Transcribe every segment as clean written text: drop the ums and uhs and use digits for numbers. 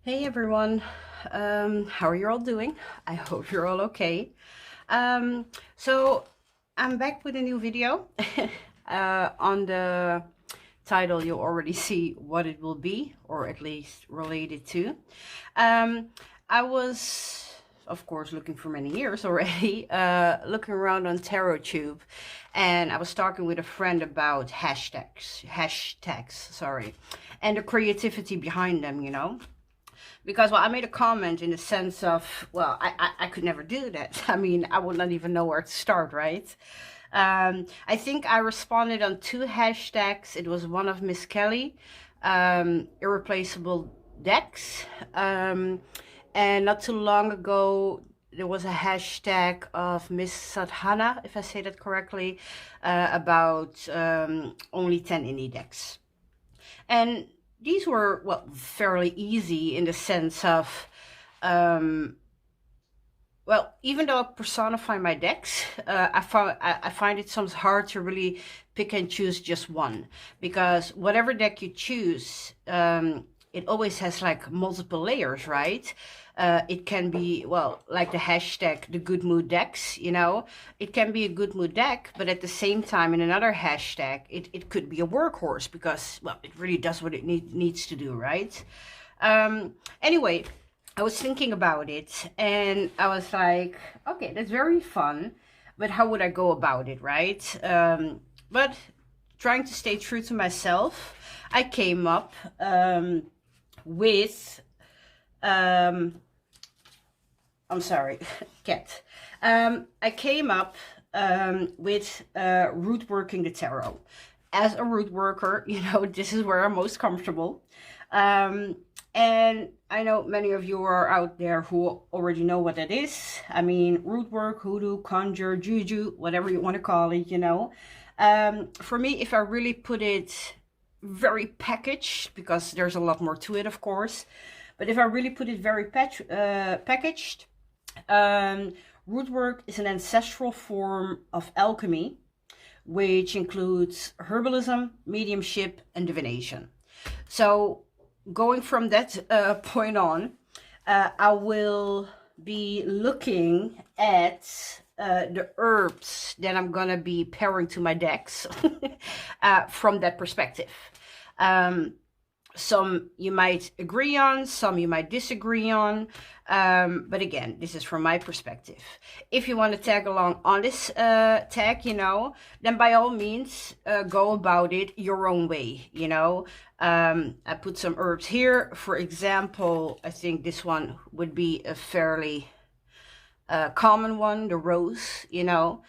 Hey everyone, how are you all doing? I hope you're all okay. So I'm back with a new video. On the title you already see what it will be, or at least related to. I was, of course, looking for many years already, looking around on TarotTube, and I was talking with a friend about hashtags, sorry, and the creativity behind them, you know. Because, well, I made a comment in the sense of, well, I could never do that. I mean, I would not even know where to start, right? I think I responded on 2 hashtags. It was one of Miss Kelly, irreplaceable decks. And not too long ago, there was a hashtag of Miss Sadhana, if I say that correctly, about only 10 indie decks. And these were, well, fairly easy in the sense of, well, even though I personify my decks, I find it sometimes hard to really pick and choose just one, because whatever deck you choose, it always has like multiple layers, right? It can be, well, like the hashtag, the good mood decks, you know, it can be a good mood deck, but at the same time, in another hashtag, it could be a workhorse because, well, it really does what it needs to do, right? Anyway, I was thinking about it and I was like, okay, that's very fun, but how would I go about it, right? But trying to stay true to myself, I came up with, I'm sorry, cat. I came up with root working the tarot. As a root worker, you know, this is where I'm most comfortable. And I know many of you are out there who already know what that is. I mean, root work, hoodoo, conjure, juju, whatever you want to call it, you know. For me, if I really put it very packaged, because there's a lot more to it, of course, but if I really put it very packaged, root work is an ancestral form of alchemy, which includes herbalism, mediumship, and divination. So going from that point on, I will be looking at the herbs that I'm gonna be pairing to my decks from that perspective. Some you might agree on, some you might disagree on, but again, this is from my perspective. If you want to tag along on this tag, you know, then by all means go about it your own way, you know. I put some herbs here. For example, I think this one would be a fairly common one, the rose, you know.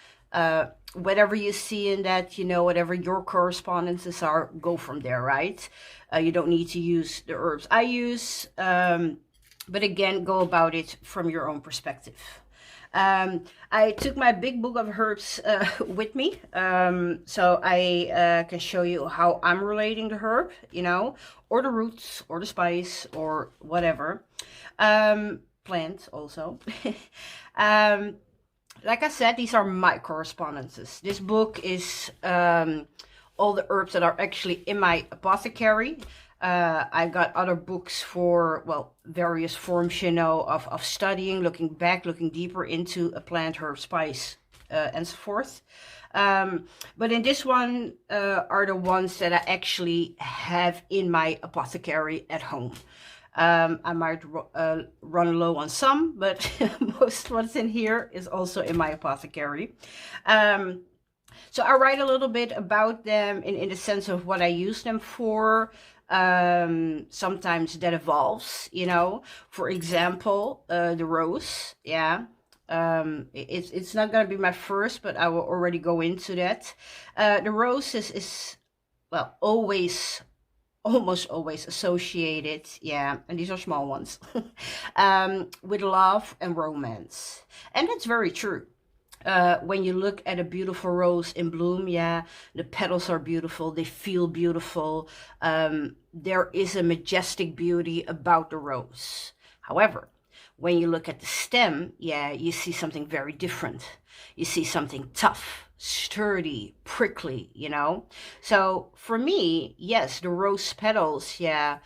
Whatever you see in that, you know, whatever your correspondences are, go from there, right? You don't need to use the herbs I use, but again, go about it from your own perspective. I took my big book of herbs with me, so I can show you how I'm relating the herb, you know, or the roots, or the spice, or whatever. Plant also. Like I said, these are my correspondences. This book is all the herbs that are actually in my apothecary. I got other books for, well, various forms, you know, of studying, looking back, looking deeper into a plant, herb, spice, and so forth. But in this one are the ones that I actually have in my apothecary at home. I might run low on some, but most what's in here is also in my apothecary. So I write a little bit about them in the sense of what I use them for. Sometimes that evolves, you know. For example, the rose, yeah. It's not going to be my first, but I will already go into that. The rose is well, almost always associated, yeah, and these are small ones, with love and romance. And that's very true. When you look at a beautiful rose in bloom, yeah, the petals are beautiful, they feel beautiful. There is a majestic beauty about the rose. However, when you look at the stem, yeah, you see something very different. You see something tough, sturdy, prickly, you know. So for me, yes, the rose petals, yeah,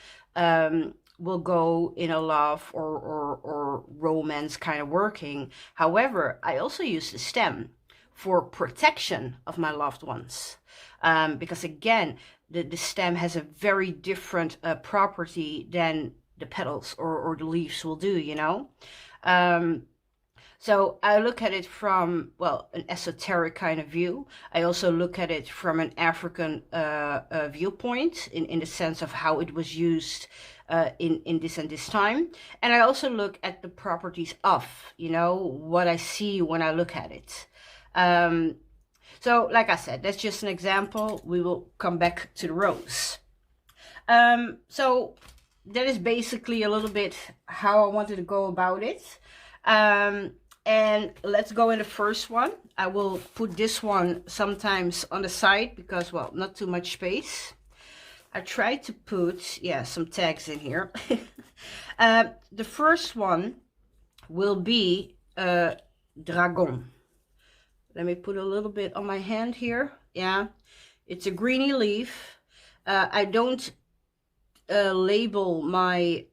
will go in a love or romance kind of working. However, I also use the stem for protection of my loved ones. Because again, the stem has a very different property than the petals or the leaves will do, you know? So I look at it from, well, an esoteric kind of view. I also look at it from an African viewpoint in the sense of how it was used in this and this time. And I also look at the properties of, you know, what I see when I look at it. So like I said, that's just an example. We will come back to the rose. So that is basically a little bit how I wanted to go about it. And let's go in the first one. I will put this one sometimes on the side because, well, not too much space. I tried to put, yeah, some tags in here. The first one will be Dragon. Let me put a little bit on my hand here. Yeah, it's a greeny leaf. I don't label my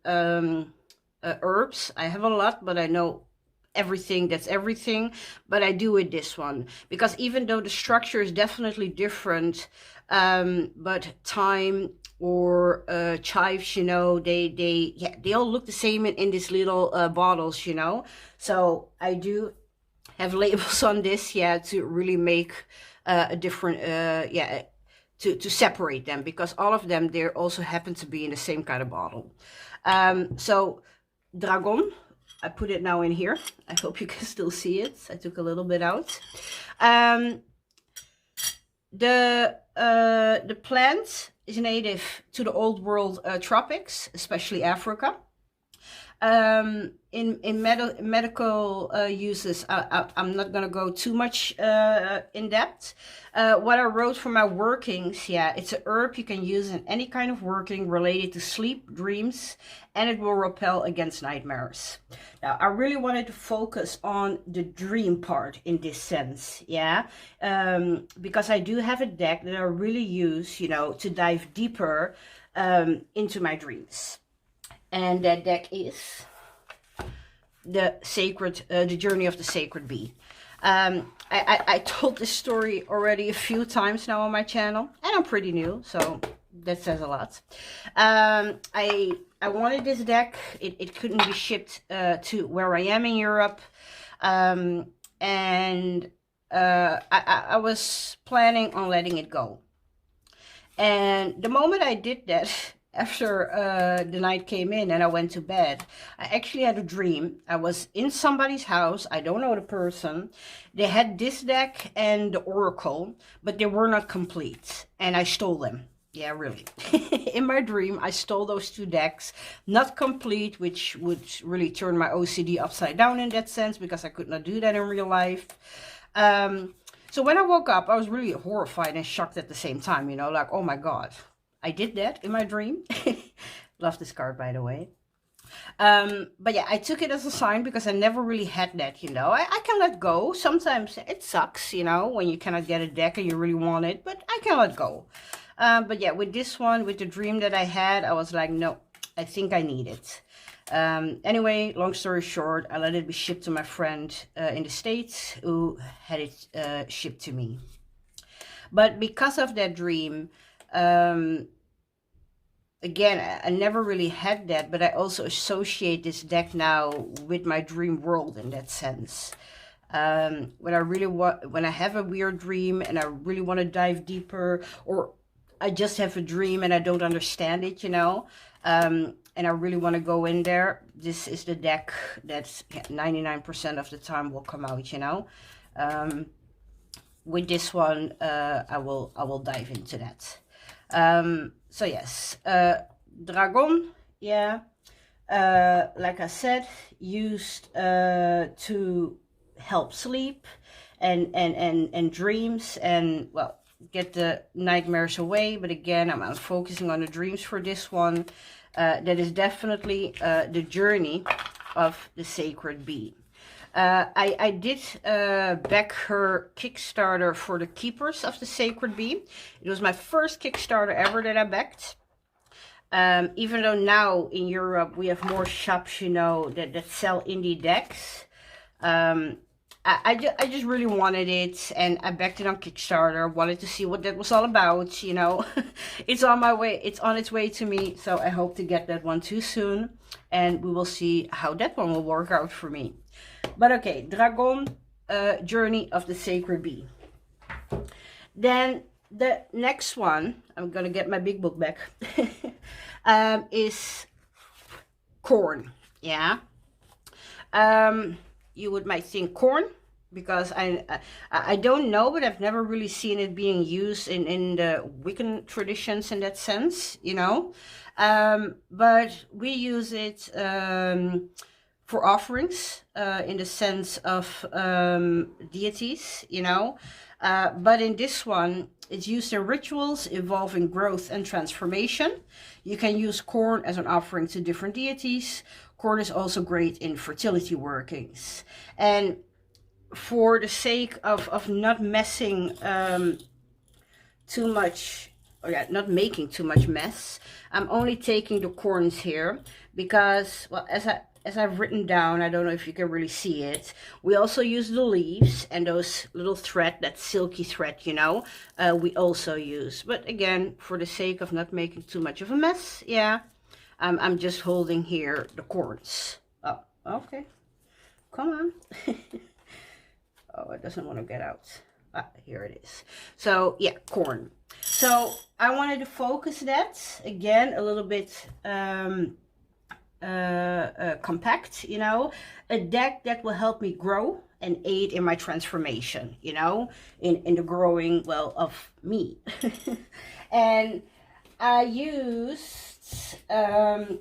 herbs. I have a lot, but I know everything, that's everything, but I do with this one because even though the structure is definitely different, but thyme or chives, you know, they all look the same in these little bottles, you know. So I do have labels on this, yeah, to really make a different, yeah, to separate them, because all of them, they also happen to be in the same kind of bottle. So Dragon, I put it now in here. I hope you can still see it. I took a little bit out. The plant is native to the old world tropics, especially Africa. In medical uses, I'm not going to go too much in depth. What I wrote for my workings, yeah, it's an herb you can use in any kind of working related to sleep, dreams, and it will repel against nightmares. Now, I really wanted to focus on the dream part in this sense, yeah, because I do have a deck that I really use, you know, to dive deeper into my dreams. And that deck is the Journey of the Sacred Bee. I told this story already a few times now on my channel, and I'm pretty new, so that says a lot. I wanted this deck. It couldn't be shipped to where I am in Europe, and I was planning on letting it go. And the moment I did that, after the night came in and I went to bed, I actually had a dream. I was in somebody's house. I don't know the person. They had this deck and the oracle, but they were not complete. And I stole them. Yeah, really. In my dream, I stole those two decks, not complete, which would really turn my OCD upside down in that sense, because I could not do that in real life. So when I woke up, I was really horrified and shocked at the same time, you know, like, oh my God. I did that in my dream. Love this card, by the way. But yeah, I took it as a sign because I never really had that, you know. I can let go. Sometimes it sucks, you know, when you cannot get a deck and you really want it, but I can let go. But yeah, with this one, with the dream that I had, I was like, no, I think I need it. Anyway, long story short, I let it be shipped to my friend in the States who had it shipped to me. But because of that dream, again, I never really had that, but I also associate this deck now with my dream world in that sense. When I have a weird dream and I really want to dive deeper, or I just have a dream and I don't understand it, you know, and I really want to go in there, this is the deck that's 99% of the time will come out, you know. With this one, I will dive into that. So yes, Dragon, yeah, like I said, used to help sleep and dreams and, well, get the nightmares away. But again, I'm focusing on the dreams for this one. That is definitely the journey of the Sacred Bee. I did back her Kickstarter for the Keepers of the Sacred Bee. It was my first Kickstarter ever that I backed. Even though now in Europe we have more shops, you know, that sell indie decks. I just really wanted it, and I backed it on Kickstarter. Wanted to see what that was all about, you know. It's on my way. It's on its way to me, so I hope to get that one too soon, and we will see how that one will work out for me. But okay, Dragon, Journey of the Sacred Bee. Then the next one, I'm gonna get my big book back, is corn. Yeah. You might think corn, because I don't know, but I've never really seen it being used in the Wiccan traditions in that sense, you know. But we use it for offerings, in the sense of deities, you know. But in this one, it's used in rituals involving growth and transformation. You can use corn as an offering to different deities. Corn is also great in fertility workings. And for the sake of not messing too much, or yeah, not making too much mess, I'm only taking the corns here because, well, as I've written down, I don't know if you can really see it, we also use the leaves and those little thread, that silky thread, you know, we also use. But again, for the sake of not making too much of a mess, yeah, I'm just holding here the corns. Oh, okay. Come on. Oh, it doesn't want to get out. Ah, here it is. So, yeah, corn. So, I wanted to focus that, again, a little bit compact, you know. A deck that will help me grow and aid in my transformation, you know, in the growing, well, of me. And I used, I'm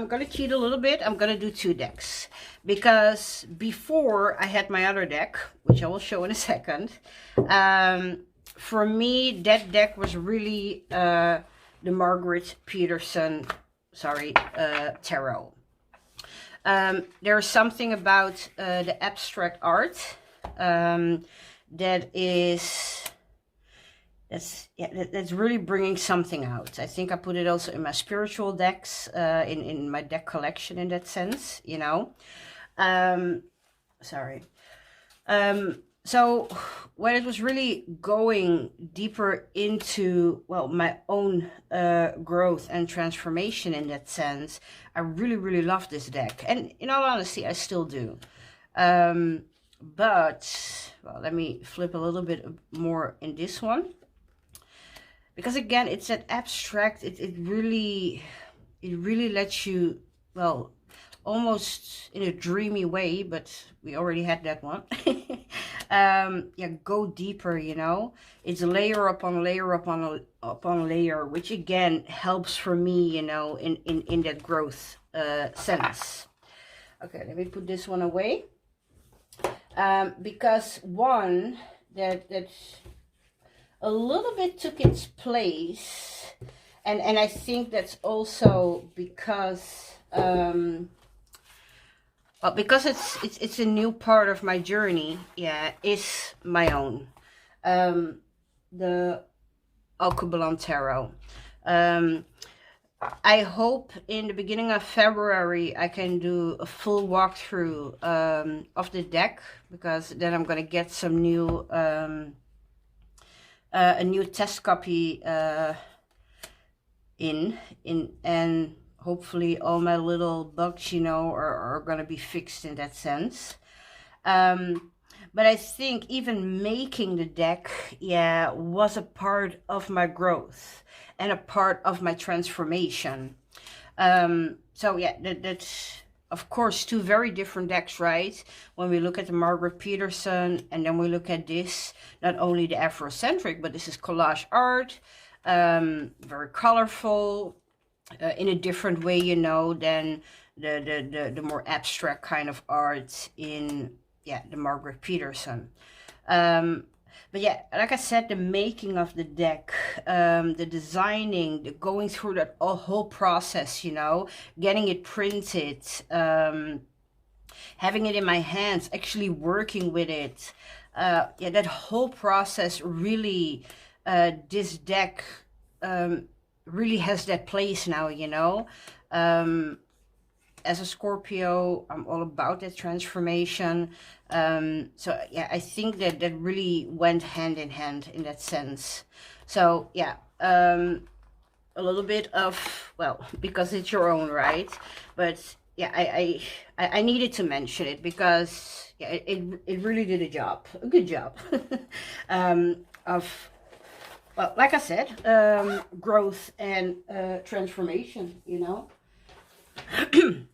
gonna cheat a little bit. I'm gonna do 2 decks, because before I had my other deck, which I will show in a second. For me, that deck was really the Margarete Petersen, tarot. There's something about the abstract art that's really bringing something out. I think I put it also in my spiritual decks, in my deck collection, in that sense, you know. So when it was really going deeper into, well, my own growth and transformation in that sense, I really, really love this deck. And in all honesty, I still do. But, well, let me flip a little bit more in this one. Because again, it's that abstract, it really lets you, well, almost in a dreamy way, but we already had that one. Yeah, go deeper, you know. It's layer upon layer upon layer, which again helps for me, you know, in that growth sense. Okay, let me put this one away. Because one that a little bit took its place, and I think that's also because well, because it's a new part of my journey, yeah, is my own, the Alkebulan tarot. I hope in the beginning of February I can do a full walkthrough of the deck, because then I'm gonna get some new a new test copy and hopefully all my little bugs, you know, are gonna be fixed in that sense. But I think even making the deck, yeah, was a part of my growth and a part of my transformation. So yeah, that's of course 2 very different decks, right? When we look at the Margarete Petersen and then we look at this, not only the Afrocentric, but this is collage art, very colorful, in a different way, you know, than the more abstract kind of art in, yeah, the Margarete Petersen. But yeah, like I said, the making of the deck, the designing, the going through that whole process, you know, getting it printed, having it in my hands, actually working with it. Yeah, that whole process really, this deck really has that place now, you know. As a Scorpio, I'm all about that transformation. So yeah, I think that that really went hand in hand in that sense. So yeah, a little bit of, well, because it's your own, right? But yeah, I needed to mention it because yeah, it really did a good job of, well, like I said, growth and transformation, you know.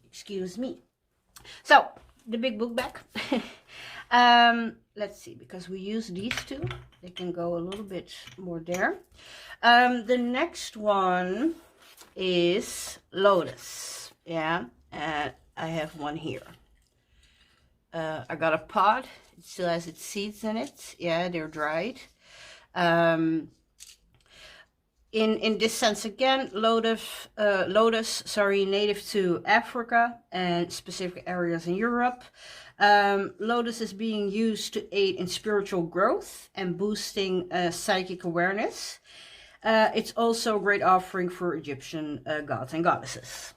Excuse me. So the big book back. Let's see, because we use these two, they can go a little bit more there. The next one is Lotus. Yeah, I have one here. I got a pod. It still has its seeds in it. Yeah, they're dried. In this sense again, lotus, native to Africa and specific areas in Europe. Lotus is being used to aid in spiritual growth and boosting psychic awareness. It's also a great offering for Egyptian gods and goddesses.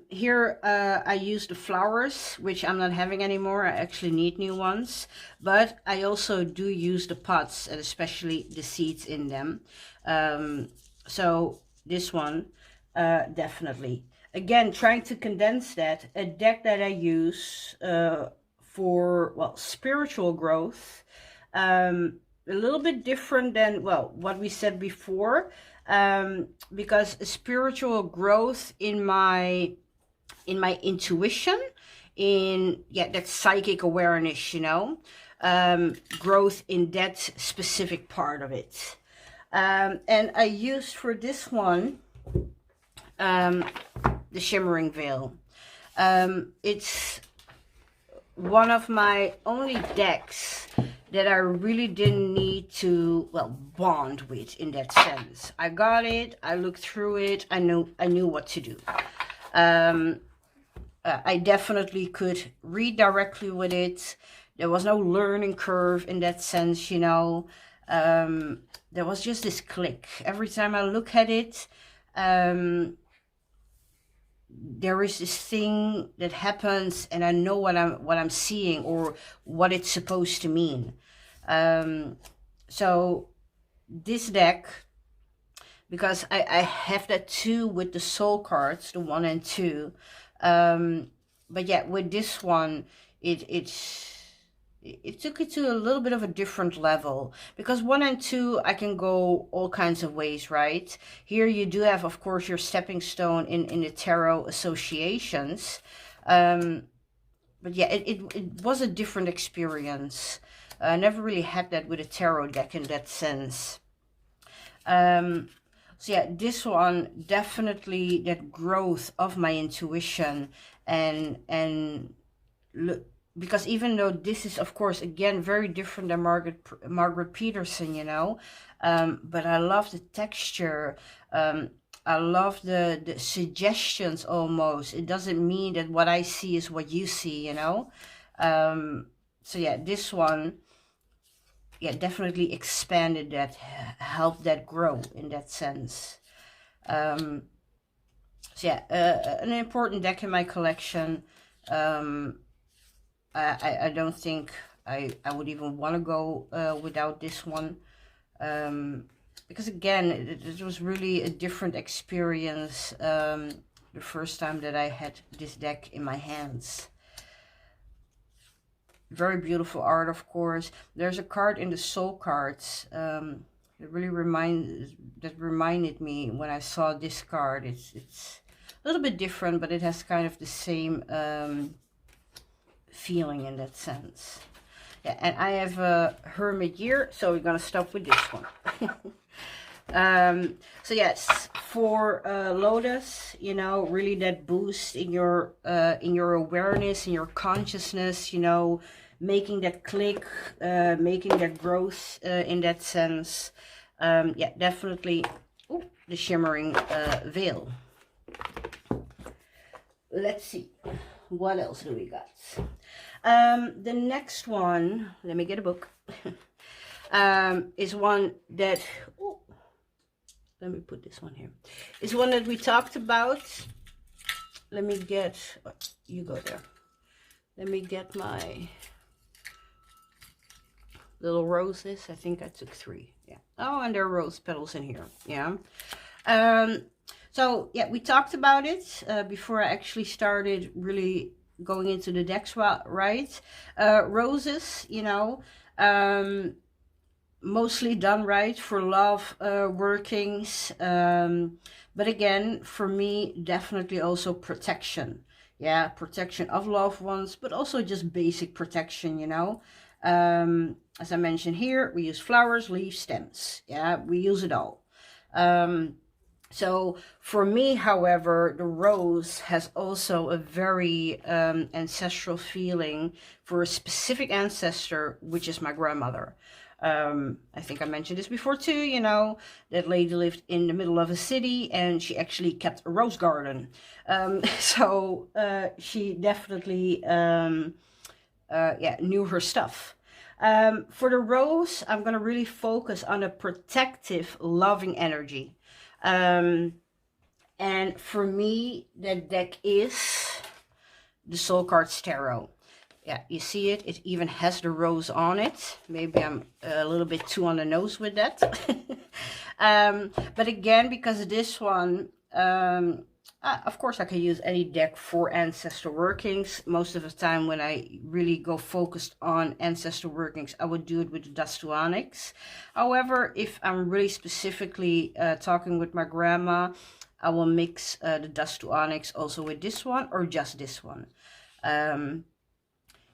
Here I use the flowers, which I'm not having anymore. I actually need new ones, but I also do use the pots and especially the seeds in them. So this one, definitely. Again, trying to condense that, a deck that I use for, well, spiritual growth, a little bit different than, well, what we said before, because spiritual growth in my intuition, in, yeah, that psychic awareness, you know, growth in that specific part of it. And I used for this one the Shimmering Veil. It's one of my only decks that I really didn't need to, well, bond with in that sense. I got it, I looked through it, I knew what to do. I definitely could read directly with it. There was no learning curve in that sense, you know. There was just this click. Every time I look at it, there is this thing that happens and I know what I'm seeing or what it's supposed to mean. So this deck, because I have that too with the soul cards, the 1 and 2. But yeah, with this one, it took it to a little bit of a different level, because 1 and 2 I can go all kinds of ways, right? Here you do have, of course, your stepping stone in the tarot associations, but yeah, it was a different experience. I never really had that with a tarot deck in that sense. So yeah, this one definitely that growth of my intuition and look. Because even though this is, of course, again, very different than Margaret Petersen, you know, but I love the texture. I love the suggestions almost. It doesn't mean that what I see is what you see, you know. So yeah, this one, yeah, definitely expanded that, helped that grow in that sense. So yeah, an important deck in my collection. I don't think I would even want to go without this one, because again, it was really a different experience the first time that I had this deck in my hands. Very beautiful art, of course. There's a card in the soul cards that really reminded me when I saw this card. It's a little bit different, but it has kind of the same feeling in that sense. Yeah, and I have a Hillyer, so we're gonna stop with this one. So yes, for Lotus, you know, really that boost in your awareness, in your consciousness, you know, making that click, making that growth in that sense. Yeah, definitely. Ooh, the Shimmering Veil. Let's see, what else do we got? The next one, let me get a book, is one that, ooh, let me put this one here. It's one that we talked about. Let me get, you go there. Let me get my little roses. I think I took 3. Yeah. Oh, and there are rose petals in here. Yeah. So yeah, we talked about it before I actually started really going into the decks, right? Roses, you know, mostly done right for love workings. But again, for me, definitely also protection. Yeah, protection of loved ones, but also just basic protection, you know. As I mentioned here, we use flowers, leaves, stems. Yeah, we use it all. So for me, however, the rose has also a very ancestral feeling for a specific ancestor, which is my grandmother. I think I mentioned this before too, you know, that lady lived in the middle of a city and she actually kept a rose garden. So she definitely knew her stuff. For the rose, I'm going to really focus on a protective, loving energy. And for me, that deck is the Soul Cards Tarot. Yeah, you see it. It even has the rose on it. Maybe I'm a little bit too on the nose with that. But again, because of this one, of course I can use any deck for ancestral workings. Most of the time when I really go focused on ancestral workings, I would do it with the dust to onyx. However, if I'm really specifically talking with my grandma, I will mix the dust to onyx also with this one or just this one.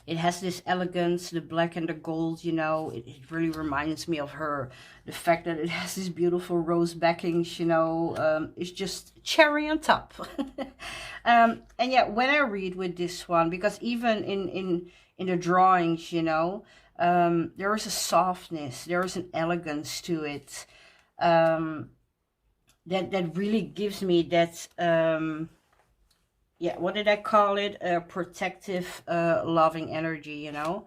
It has this elegance, the black and the gold, you know, it really reminds me of her. The fact that it has these beautiful rose backings, you know, it's just cherry on top. And yeah, when I read with this one, because even in the drawings, you know, there is a softness, there is an elegance to it, that really gives me that, yeah, what did I call it? A protective, loving energy, you know.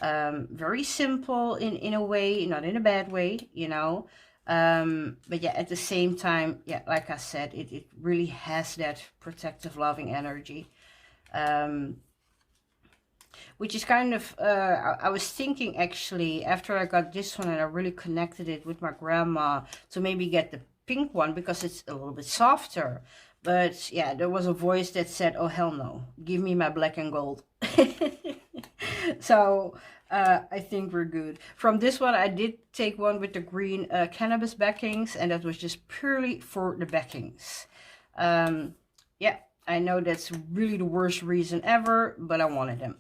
Very simple in a way, not in a bad way, you know. But yeah, at the same time, yeah, like I said, it really has that protective, loving energy. Which is kind of, I was thinking actually, after I got this one and I really connected it with my grandma, to maybe get the pink one because it's a little bit softer. But yeah, there was a voice that said, oh, hell no, give me my black and gold. So I think we're good. From this one, I did take one with the green cannabis backings, and that was just purely for the backings. Yeah, I know that's really the worst reason ever, but I wanted them.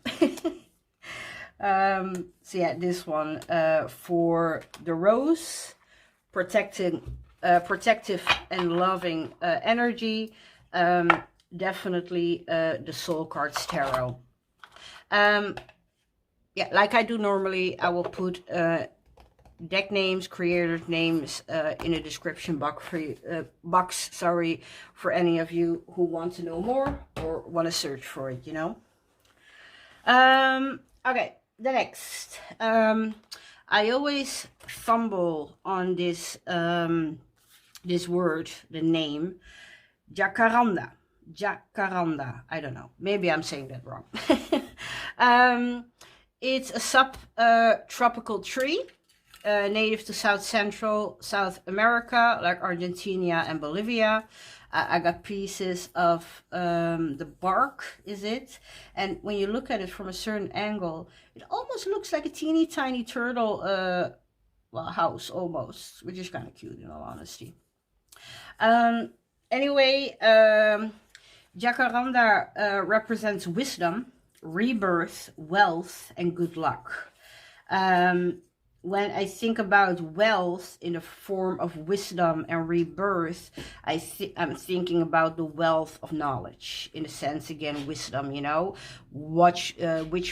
So yeah, this one for the rose, protective and loving energy, definitely the Soul Cards Tarot. Yeah, like I do normally, I will put deck names, creator names in the description box for any of you who want to know more or want to search for it, you know. Okay, the next. I always fumble on this this word, the name, jacaranda. Jacaranda. I don't know. Maybe I'm saying that wrong. It's a subtropical tree, native to South America, like Argentina and Bolivia. I got pieces of the bark, is it? And when you look at it from a certain angle, it almost looks like a teeny tiny turtle well, house almost, which is kind of cute in all honesty. Anyway, jacaranda represents wisdom, rebirth, wealth, and good luck. When I think about wealth in the form of wisdom and rebirth, I'm thinking about the wealth of knowledge, in a sense, again, wisdom, you know, which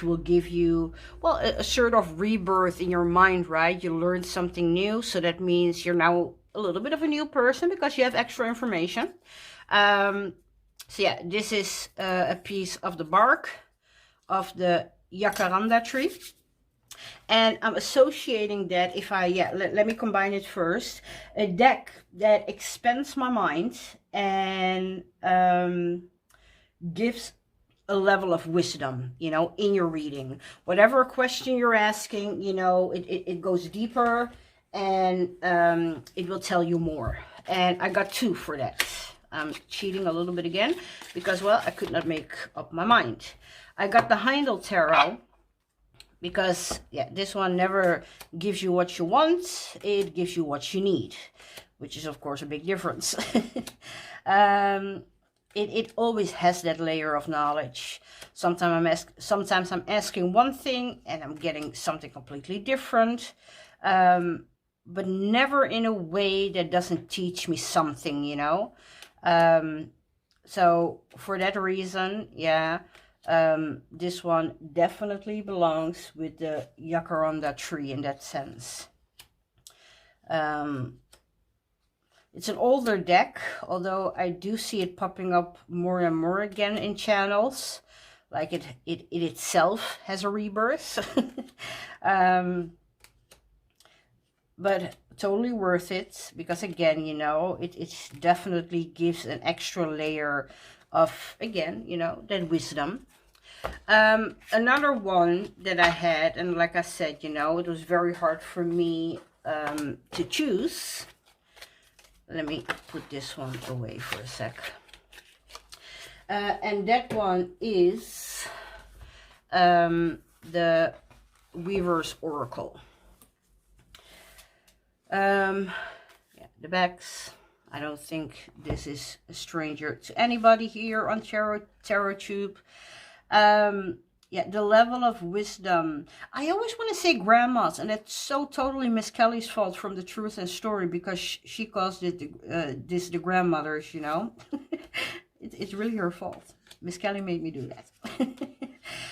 will give you, well, a sort of rebirth in your mind, right? You learn something new, so that means you're now a little bit of a new person because you have extra information. So yeah, this is a piece of the bark of the jacaranda tree. And I'm associating that if I, let me combine it first. A deck that expands my mind and gives a level of wisdom, you know, in your reading. Whatever question you're asking, you know, it goes deeper and it will tell you more. And I got 2 for that. I'm cheating a little bit again because, well, I could not make up my mind. I got the Haindl Tarot because, yeah, this one never gives you what you want. It gives you what you need, which is, of course, a big difference. It always has that layer of knowledge. Sometimes I'm asking one thing and I'm getting something completely different, but never in a way that doesn't teach me something, you know. So for that reason, yeah, this one definitely belongs with the Jacaranda tree in that sense. It's an older deck, although I do see it popping up more and more again in channels. Like it itself has a rebirth. But totally worth it, because again, you know, it definitely gives an extra layer of, again, you know, that wisdom. Another one that I had, and like I said, you know, it was very hard for me to choose. Let me put this one away for a sec. And that one is the Weaver's Oracle. Yeah, the backs. I don't think this is a stranger to anybody here on Tarot Tube. Yeah, the level of wisdom. I always want to say grandmas, and that's so totally Miss Kelly's fault from the Truth and Story, because she calls it the grandmothers, you know. It's really her fault. Miss Kelly made me do that.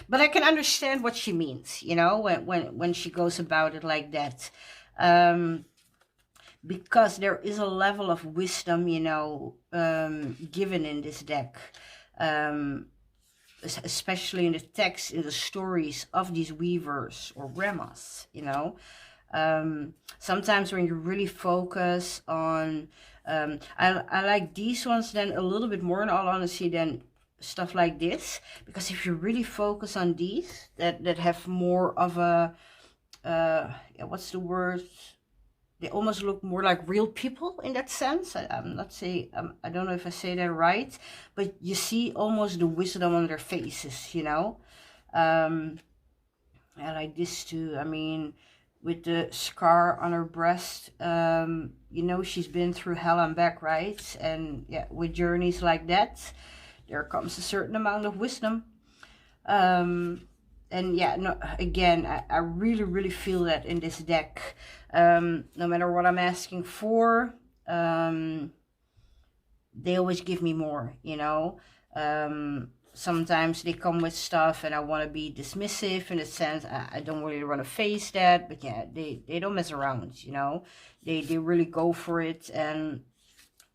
But I can understand what she means, you know, when she goes about it like that. Because there is a level of wisdom, you know, given in this deck. Especially in the text, in the stories of these weavers or grandmas, you know. Sometimes when you really focus on, I like these ones then a little bit more, in all honesty, than stuff like this, because if you really focus on these that have more of a, yeah, what's the word? They almost look more like real people in that sense. I'm not saying, I don't know if I say that right, but you see almost the wisdom on their faces, you know. I like this too. I mean, with the scar on her breast, you know, she's been through hell and back, right? And yeah, with journeys like that, there comes a certain amount of wisdom. And yeah, no, again, I really, really feel that in this deck. No matter what I'm asking for, they always give me more, you know. Sometimes they come with stuff and I want to be dismissive, in a sense. I don't really want to face that, but yeah, they don't mess around, you know. They really go for it, and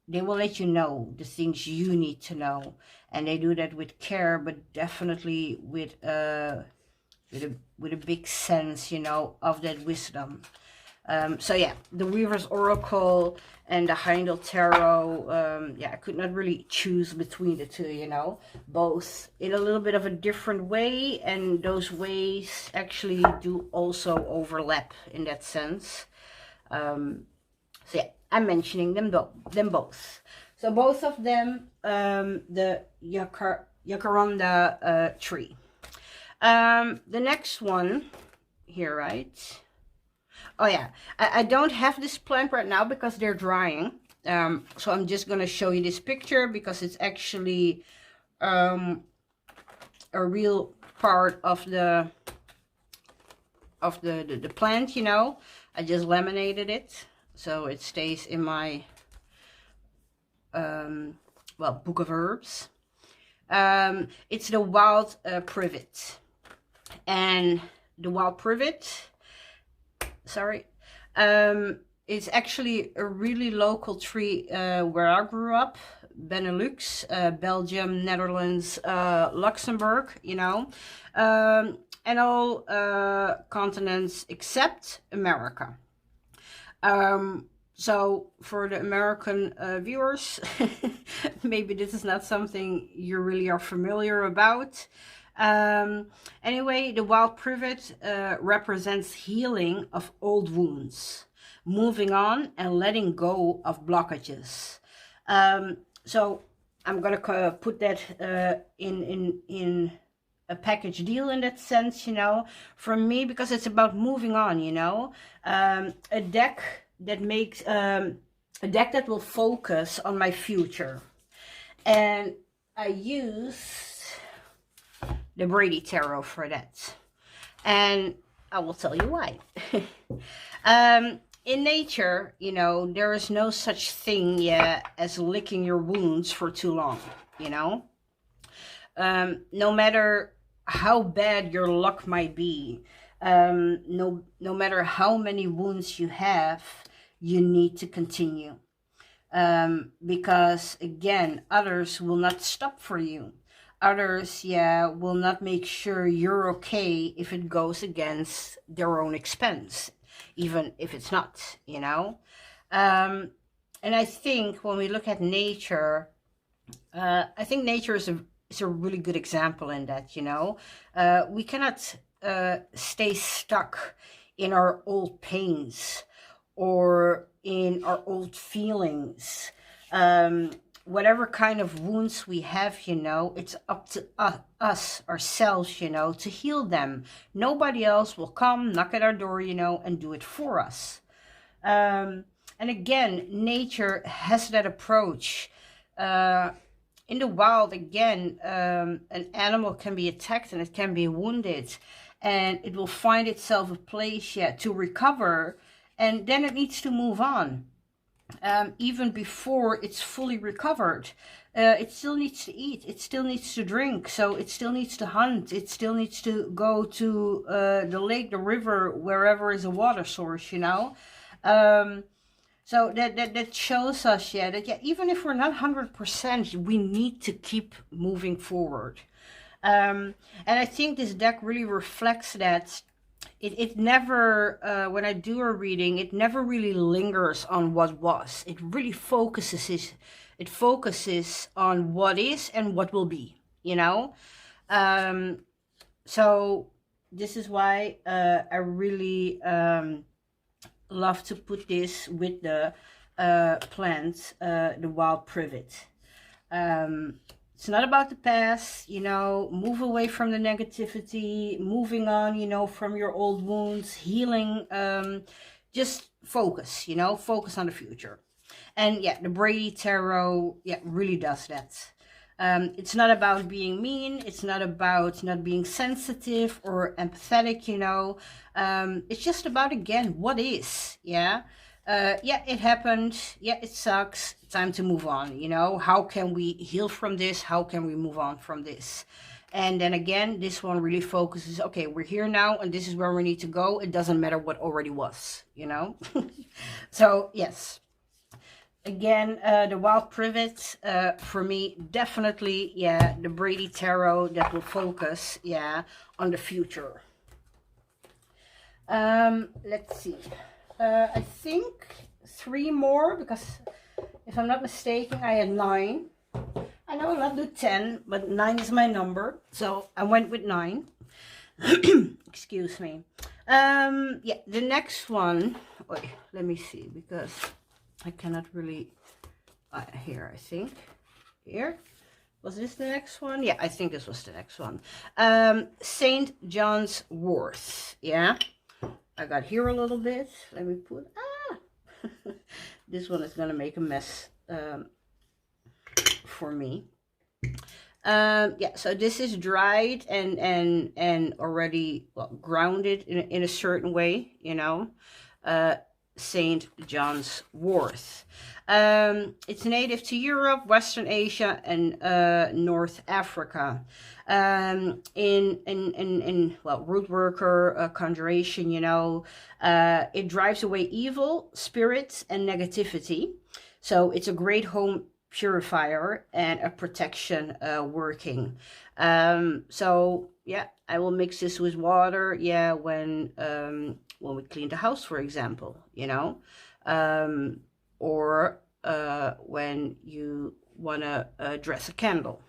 they will let you know the things you need to know. And they do that with care, but definitely with a big sense, you know, of that wisdom. So yeah, the Weaver's Oracle and the Haindl Tarot, yeah, I could not really choose between the two, you know. Both in a little bit of a different way, and those ways actually do also overlap in that sense. So yeah, I'm mentioning them both. So both of them, the Jacaranda tree. The next one here, right? Oh yeah, I don't have this plant right now because they're drying. So I'm just gonna show you this picture because it's actually a real part of the plant, you know. I just laminated it so it stays in my well, book of herbs. It's the wild privet. And the wild privet, sorry, it's actually a really local tree where I grew up, Benelux, Belgium, Netherlands, Luxembourg, you know, and all continents except America. So for the American viewers, maybe this is not something you really are familiar about. Anyway, the wild privet represents healing of old wounds, moving on and letting go of blockages. So I'm gonna put that in a package deal in that sense, you know, for me, because it's about moving on, you know. A deck that makes a deck that will focus on my future, and I used the Brady tarot for that, and I will tell you why. In nature, you know, there is no such thing as licking your wounds for too long, you know. No matter how bad your luck might be, no matter how many wounds you have, you need to continue. Because again, others will not stop for you. Others, will not make sure you're okay if it goes against their own expense, even if it's not, you know. And I think when we look at nature, I think nature is a really good example in that, you know. We cannot stay stuck in our old pains or in our old feelings. Whatever kind of wounds we have, you know, it's up to us, ourselves, you know, to heal them. Nobody else will come, knock at our door, you know, and do it for us. And again, nature has that approach. In the wild, again, an animal can be attacked and it can be wounded, and it will find itself a place to recover, and then it needs to move on. Even before it's fully recovered, it still needs to eat, it still needs to drink, so it still needs to hunt, it still needs to go to the lake, the river, wherever is a water source, you know. So that shows us, that even if we're not 100%, we need to keep moving forward. And I think this deck really reflects that. It never, when I do a reading, it never really lingers on what was. It really focuses on what is and what will be, you know. So this is why I really love to put this with the plants, the wild privet. It's not about the past, you know. Move away from the negativity, moving on, you know, from your old wounds, healing. Just focus, you know, focus on the future. And the Brady tarot, really does that. It's not about being mean. It's not about not being sensitive or empathetic, you know. It's just about, again, what is, it happened. It sucks. Time to move on, you know. How can we heal from this? How can we move on from this? And then again, this one really focuses, okay, we're here now and this is where we need to go. It doesn't matter what already was, you know. So, yes. Again, the wild privet, for me, definitely, the Brady tarot that will focus, on the future. Let's see. I think 3 more, because if I'm not mistaken, I had 9. I know I'll not do 10, but 9 is my number, so I went with 9. Excuse me. The next one, let me see, because I cannot really, here, I think, here. Was this the next one? Yeah, I think this was the next one. St. John's Wort, I got here a little bit. Let me put, this one is going to make a mess for me. So this is dried and already, grounded in a certain way, you know. St. John's Wort. It's native to Europe, Western Asia, and North Africa. Root worker, conjuration, you know, it drives away evil, spirits, and negativity. So it's a great home purifier and a protection working. So yeah, I will mix this with water, yeah, when we clean the house, for example, you know, or when you want to dress a candle.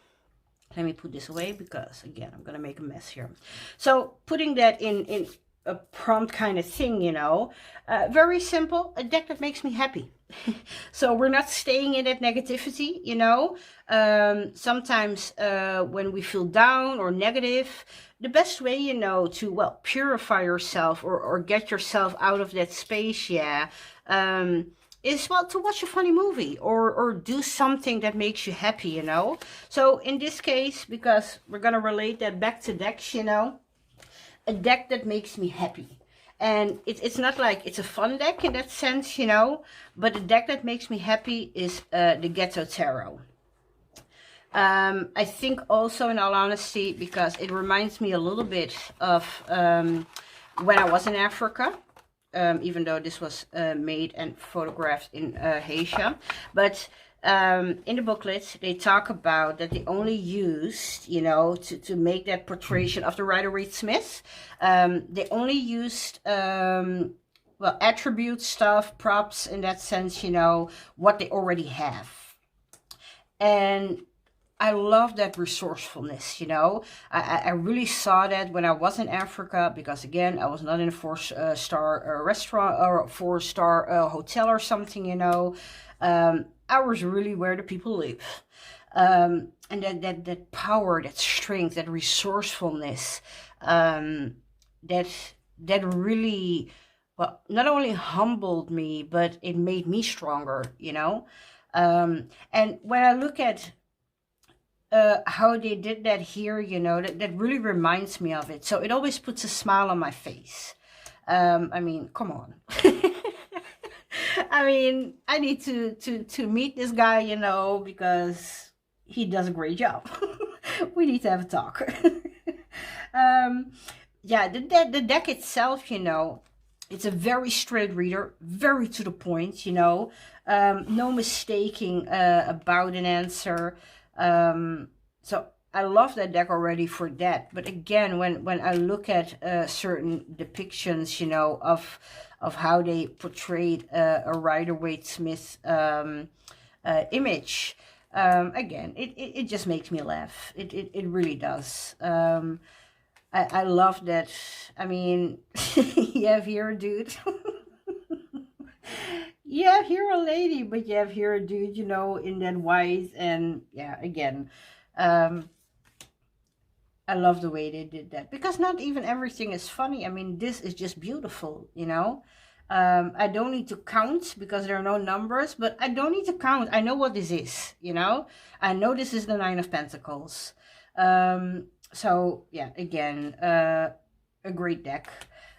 Let me put this away because, again, I'm going to make a mess here. So putting that in a prompt kind of thing, you know, very simple, a deck that makes me happy. So we're not staying in that negativity, you know. Sometimes when we feel down or negative, the best way, you know, to, well, purify yourself or get yourself out of that space, yeah, is, well, to watch a funny movie or do something that makes you happy, you know. So in this case, because we're going to relate that back to decks, you know, a deck that makes me happy. And it's not like it's a fun deck in that sense, you know, but the deck that makes me happy is the Ghetto Tarot. I think also, in all honesty, because it reminds me a little bit of when I was in Africa. Even though this was made and photographed in Asia. But in the booklet, they talk about that they only used, you know, to make that portrayal of the Rider-Waite-Smith, they only used, well, attribute stuff, props in that sense, you know, what they already have. And I love that resourcefulness, you know. I really saw that when I was in Africa, because again, I was not in a four-star restaurant or a four-star hotel or something, you know. I was really where the people live. And that power, that strength, that resourcefulness, that really, well, not only humbled me, but it made me stronger, you know. And when I look at how they did that here, you know, that really reminds me of it. So it always puts a smile on my face. I mean, come on. I mean, I need to meet this guy, you know, because he does a great job. We need to have a talk. Yeah, the deck itself, you know, it's a very straight reader, very to the point, you know, no mistaking about an answer. So I love that deck already for that. But again, when I look at certain depictions, you know, of how they portrayed a Rider-Waite-Smith image, again, it just makes me laugh. It really does. I love that. I mean, you have here a dude. You have here a lady, but you have here a dude, you know, in that white. And yeah, again, I love the way they did that, because not even everything is funny. I mean, this is just beautiful, you know. I don't need to count because there are no numbers, but I don't need to count. I know what this is, you know. I know this is the Nine of Pentacles. So yeah, again, a great deck.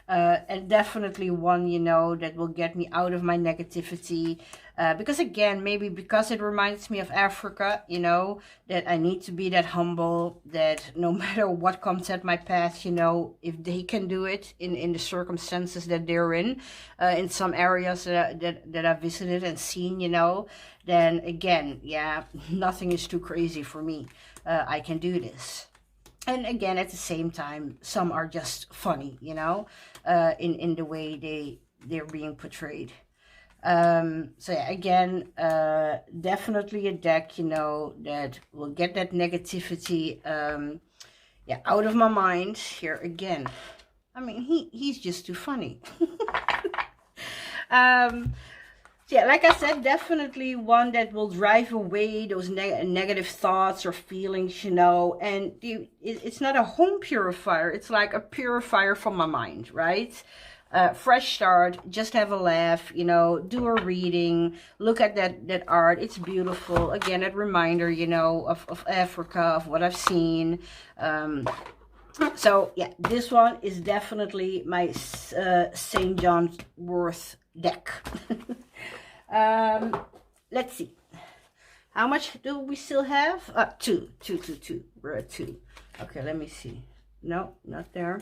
And definitely one, you know, that will get me out of my negativity. Because again, maybe because it reminds me of Africa, you know, that I need to be that humble, that no matter what comes at my path, you know, if they can do it in the circumstances that they're in some areas that I've visited and seen, you know, then again, yeah, nothing is too crazy for me. I can do this. And again, at the same time, some are just funny, you know, in the way they're being portrayed. So yeah, again, definitely a deck, you know, that will get that negativity, yeah, out of my mind. Here again, I mean, he's just too funny. Yeah, like I said, definitely one that will drive away those negative thoughts or feelings, you know. And it's not a home purifier. It's like a purifier from my mind, right? Fresh start, just have a laugh, you know, do a reading, look at that art. It's beautiful. Again, a reminder, you know, of Africa, of what I've seen. So, yeah, this one is definitely my St. John's Wort deck. Let's see. How much do we still have? Two. We're at 2. Okay, let me see. No, not there.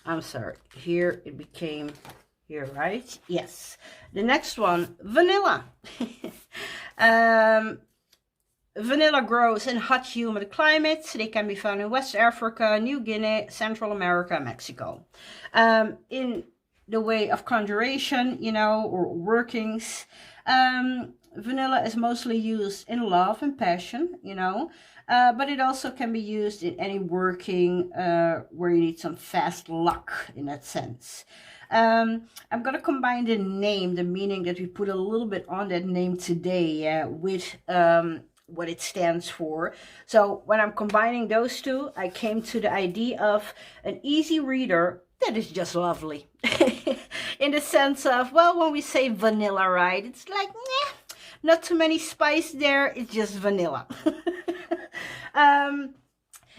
I'm sorry. Here it became here, right? Yes. The next one, vanilla. um, Vanilla grows in hot, humid climates. They can be found in West Africa, New Guinea, Central America, Mexico. In the way of conjuration, you know, or workings, vanilla is mostly used in love and passion, you know, but it also can be used in any working where you need some fast luck in that sense. I'm going to combine the name, the meaning that we put a little bit on that name today, with what it stands for. So when I'm combining those two, I came to the idea of an easy reader that is just lovely. In the sense of, well, when we say vanilla, right, it's like, nah, not too many spice there, it's just vanilla. And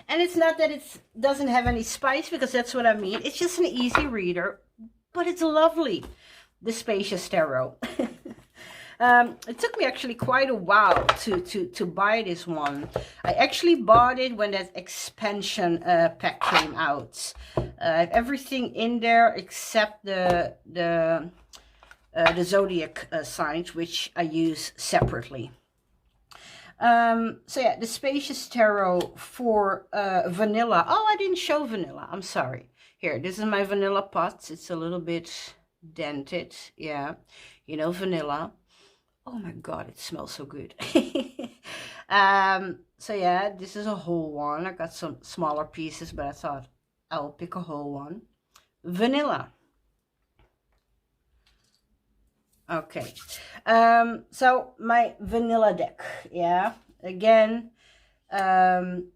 it's not that it doesn't have any spice, because that's what I mean. It's just an easy reader, but it's lovely. The Spacious Tarot. It took me actually quite a while to buy this one. I actually bought it when that expansion pack came out. I have everything in there except the zodiac signs, which I use separately. So yeah, the Spacious Tarot for vanilla. Oh, I didn't show vanilla. I'm sorry. Here, this is my vanilla pot. It's a little bit dented. Yeah, you know, vanilla. Oh my god, it smells so good. So yeah, this is a whole one. I got some smaller pieces, but I thought I'll pick a whole one. Vanilla. Okay. So my vanilla deck, yeah. Again, an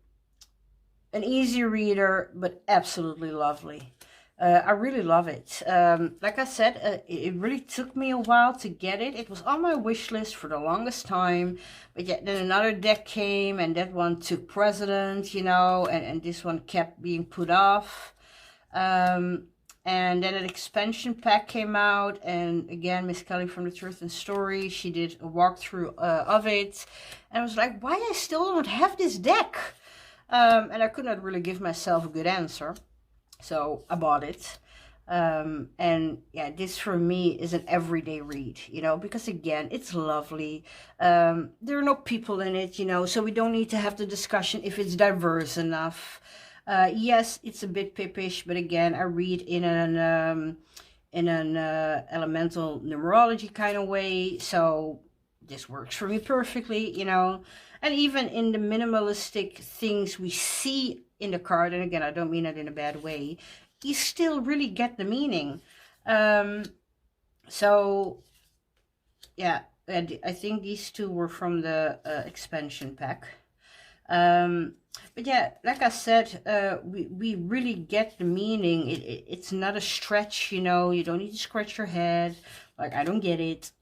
easy reader, but absolutely lovely. I really love it. Like I said, it really took me a while to get it. It was on my wish list for the longest time. But yet then another deck came, and that one took precedence, you know, and this one kept being put off. And then an expansion pack came out, and again, Miss Kelly from the Truth and Story, she did a walkthrough of it. And I was like, why I still don't have this deck? And I could not really give myself a good answer. So I bought it. And yeah, this for me is an everyday read, you know, because again, it's lovely. There are no people in it, you know, so we don't need to have the discussion if it's diverse enough. Yes, it's a bit pippish, but again, I read in an elemental numerology kind of way, so this works for me perfectly, you know. And even in the minimalistic things we see in the card, and again, I don't mean it in a bad way, you still really get the meaning. So yeah, I think these two were from the expansion pack. But yeah, like I said, we really get the meaning. It's not a stretch, you know. You don't need to scratch your head. Like, I don't get it.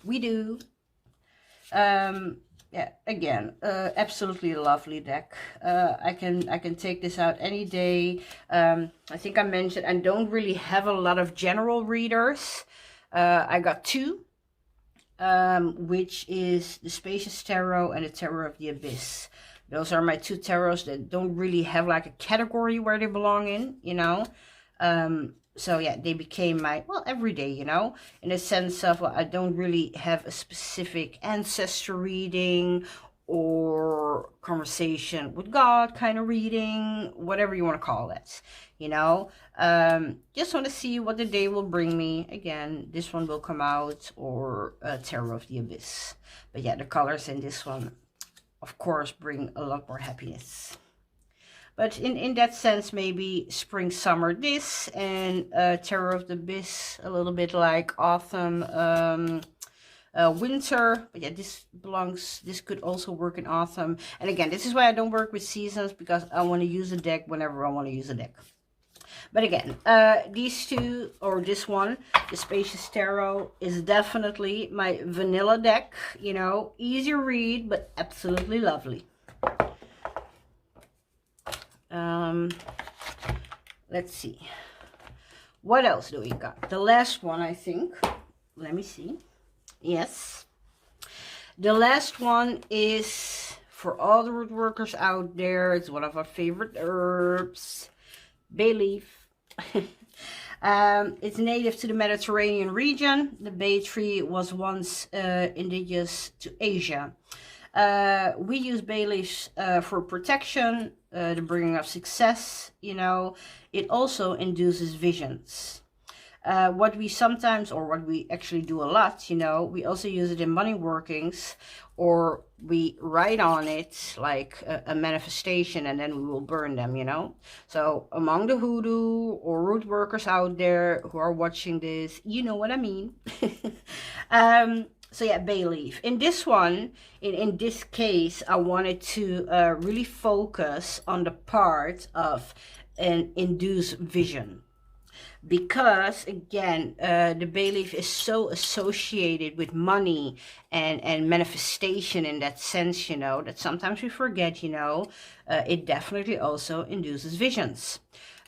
We do. Yeah, again, absolutely lovely deck. I can take this out any day. I think I mentioned I don't really have a lot of general readers. I got two, which is the Spacious Tarot and the Tarot of the Abyss. Those are my two tarots that don't really have like a category where they belong in, you know. So yeah, they became my, well, everyday, you know, in the sense of, well, I don't really have a specific ancestor reading or conversation with God kind of reading, whatever you want to call it, you know. Just want to see what the day will bring me. Again, this one will come out, or Tarot of the Abyss. But yeah, the colors in this one, of course, bring a lot more happiness. But in that sense, maybe spring, summer this, and Tarot of the Abyss, a little bit like autumn, winter. But yeah, this could also work in autumn. And again, this is why I don't work with seasons, because I want to use a deck whenever I want to use a deck. But again, these two, or this one, the Spacious Tarot, is definitely my vanilla deck. You know, easy read, but absolutely lovely. Let's see. What else do we got? The last one, I think. Let me see. Yes. The last one is for all the root workers out there. It's one of our favorite herbs. Bay leaf. It's native to the Mediterranean region. The bay tree was once indigenous to Asia. We use bay leaves for protection, the bringing of success, you know. It also induces visions. What we sometimes, or what we actually do a lot, you know, we also use it in money workings, or we write on it like a manifestation, and then we will burn them, you know. So among the hoodoo or root workers out there who are watching this, you know what I mean. So yeah, bay leaf. In this one, in this case, I wanted to really focus on the part of an induced vision. Because again, the bay leaf is so associated with money and manifestation in that sense, you know, that sometimes we forget, you know, it definitely also induces visions.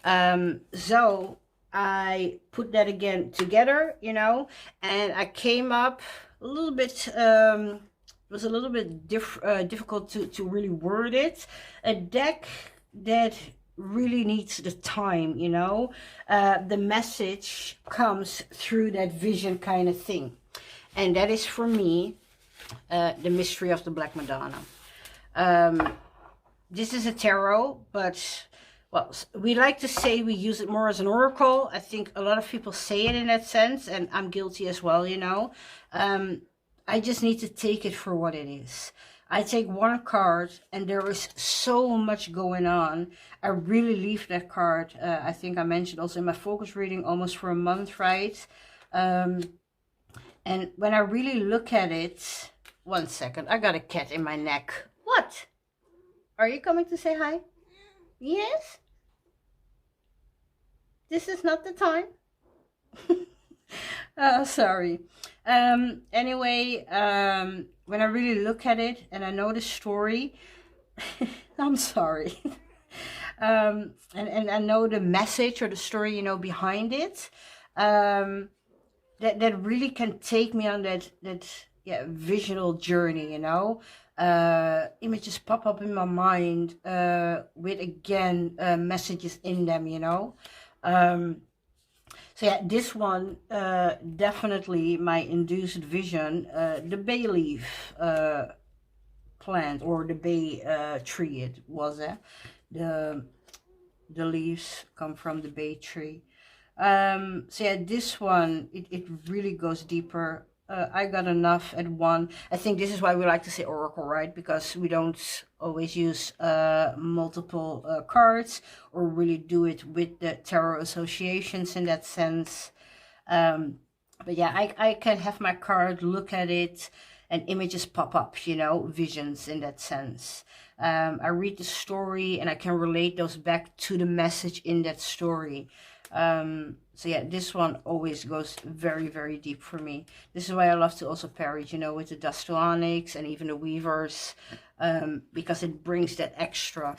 So I put that again together, you know, and I came up a little bit, it was a little bit difficult to really word it. A deck that really needs the time, you know. The message comes through that vision kind of thing, and that is for me the mystery of the Black Madonna. This is a tarot, but well, we like to say we use it more as an oracle. I think a lot of people say it in that sense, and I'm guilty as well, you know. I just need to take it for what it is. I take one card and there is so much going on. I really leave that card. I think I mentioned also in my focus reading almost for a month, right? And when I really look at it, 1 second, I got a cat in my neck. What? Are you coming to say hi? Yes? This is not the time? Oh, sorry. Anyway, when I really look at it and I know the story, I'm sorry. And I know the message or the story, you know, behind it, that really can take me on that visual journey, you know. Images pop up in my mind with again messages in them, you know. So yeah, this one, definitely my induced vision, the bay leaf plant, or the bay tree it was. The leaves come from the bay tree. So yeah, this one, it really goes deeper. I got enough at one. I think this is why we like to say oracle, right? Because we don't always use multiple cards, or really do it with the tarot associations in that sense. But yeah, I can have my card, look at it, and images pop up, you know, visions in that sense. I read the story and I can relate those back to the message in that story. So yeah, this one always goes very, very deep for me. This is why I love to also pair it, you know, with the dust to onyx and even the weavers, because it brings that extra.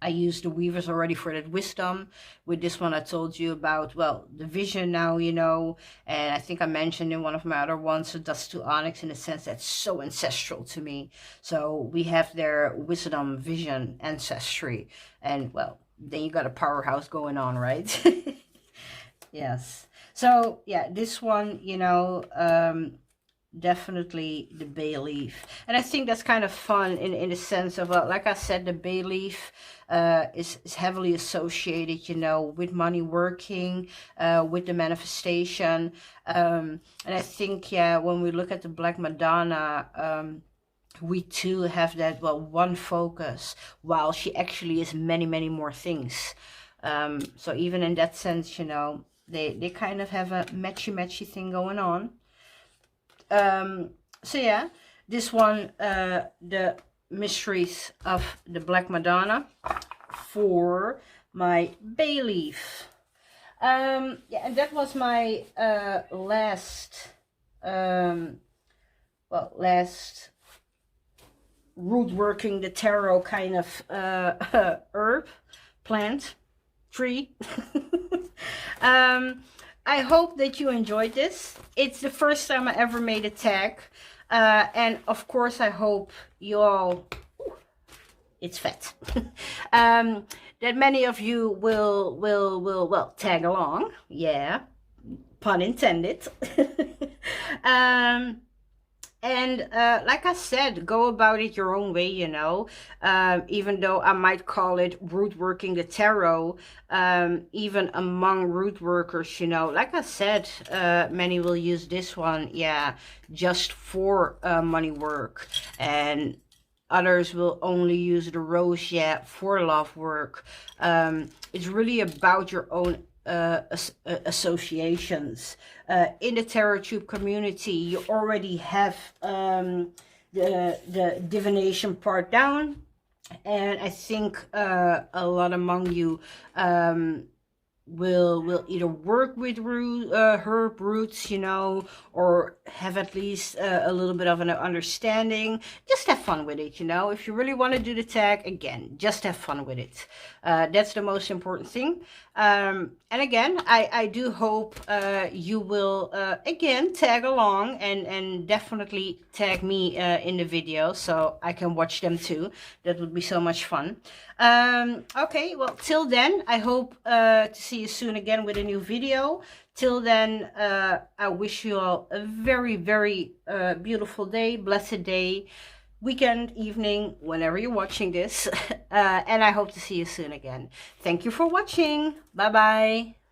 I use the weavers already for that wisdom. With this one, I told you about, well, the vision now, you know, and I think I mentioned in one of my other ones, the dust to onyx, in a sense that's so ancestral to me. So we have their wisdom, vision, ancestry, and well, then you got a powerhouse going on, right? Yes. So yeah, this one, you know, definitely the bay leaf. And I think that's kind of fun in the sense of, like I said, the bay leaf is heavily associated, you know, with money working, with the manifestation. And I think, yeah, when we look at the Black Madonna, we too have that, well, one focus, while she actually is many, many more things. So even in that sense, you know, they kind of have a matchy thing going on. So yeah, this one, the mysteries of the Black Madonna for my bay leaf. Yeah, and that was my last root working the tarot kind of herb, plant, tree. I hope that you enjoyed this. It's the first time I ever made a tag, and of course I hope you all it's fat. That many of you will well tag along. Yeah, pun intended. And like I said, go about it your own way, you know. Even though I might call it root working the tarot, even among root workers, you know, like I said, many will use this one, yeah, just for money work. And others will only use the rose, yeah, for love work. It's really about your own associations. In the tarot tube community, you already have the divination part down, and I think a lot among you will either work with herb roots, you know, or have at least a little bit of an understanding. Just have fun with it, you know. If you really want to do the tag, again, just have fun with it. That's the most important thing. And again, I do hope you will again tag along and definitely tag me in the video so I can watch them too. That would be so much fun. Okay, well, till then, I hope to see you soon again with a new video. Till then, I wish you all a very, very beautiful day, blessed day, weekend, evening, whenever you're watching this. And I hope to see you soon again. Thank you for watching. Bye-bye.